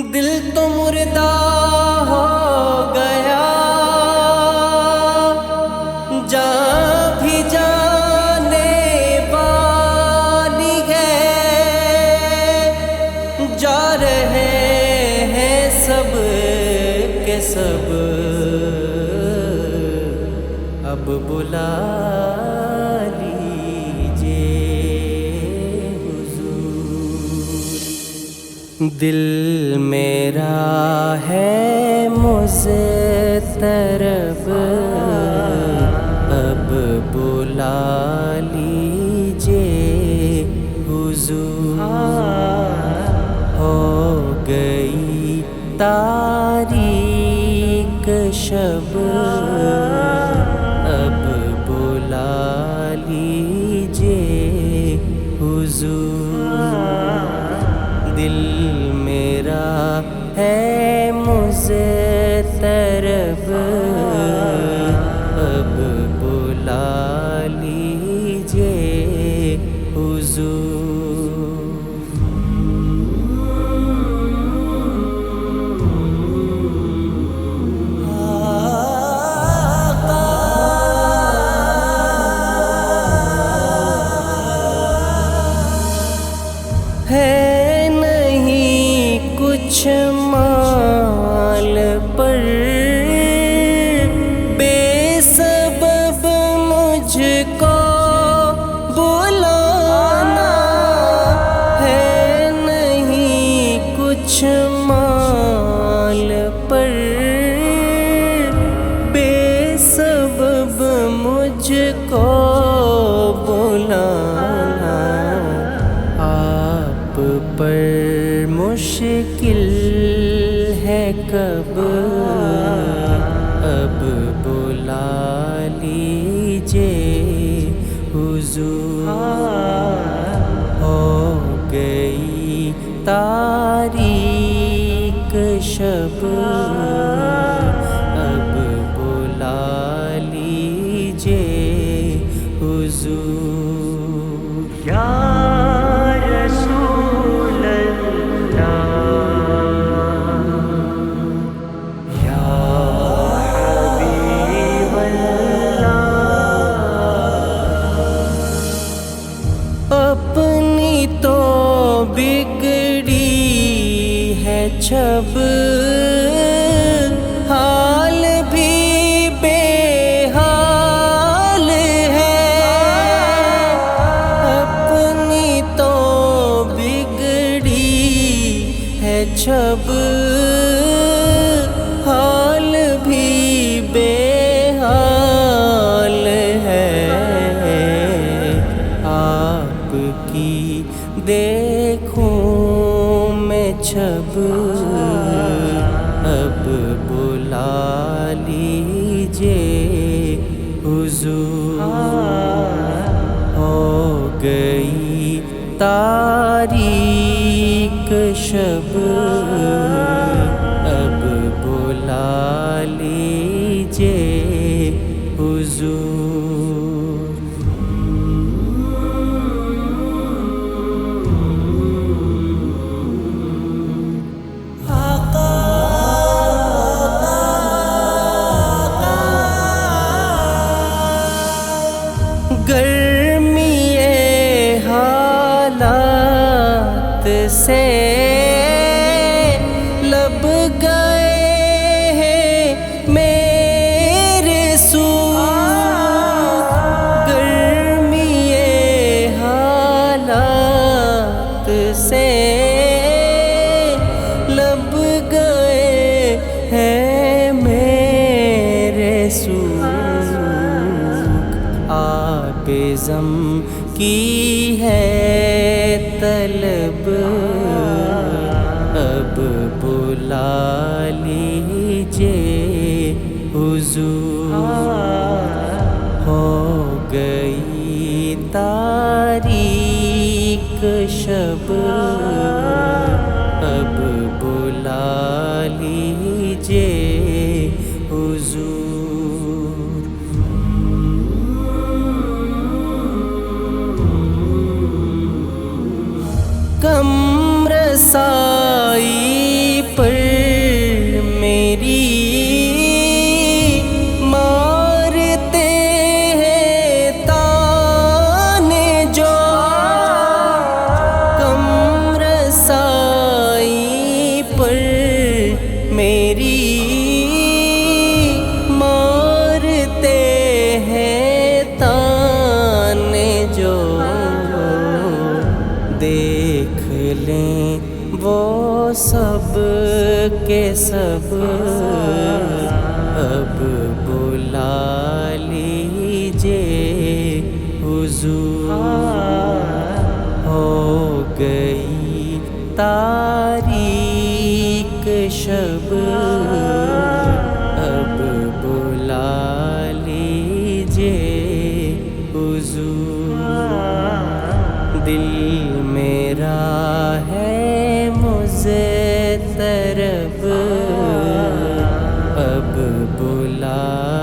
دل تو مردہ ہو گیا، جان بھی جانے والی ہے، جا رہے ہیں سب کے سب، اب بلا دل میرا ہے مضطرب، اب بلا لیجیے حضور، ہو گئی تاریک شب، اب بلا لیجیے حضور، دل میرا ہے مضطرب، اب بلا لیجیے حضور۔ ہے نہیں کچھ مال پر بے سبب مجھ کو بلانا، ہے نہیں کچھ مال پر بے سبب مجھ کو بلانا، آپ پر مشکل ہے کب، اب بلا لیجیے حضور، ہو گئی تاریک شب، اب بلا لیجیے حضور۔ یا رسول اللہ، یا حبیب اللہ، اپنی تو بگڑی ہے چھب، حال بھی بے حال ہے، اپنی تو بگڑی ہے چھب، حال بھی بے حال ہے، آپ کی دیکھوں میں چھب، اب بلا لیجیے حضور، ہو گئی تاریک شب، اب بلا لیجیے حضور۔ گرمی حالات سے لب گئے ہیں میرے سوکھ، گرمی حالات سے لب گئے ہیں میرے سوکھ، آب زم کی ہے طلب، اب بلا لیجیے حضور، ہو گئی تاریک شب، اب بلا لیجیے حضور۔ کم رسائی میری مارتے ہیں تانے جو، دیکھ لیں وہ سب کے سب، اب بلا لیجیے حضور۔ ہو گئی تاریک شب، اب بلا لیجیے حضور۔ دل میرا ہے مضطرب، اب بلا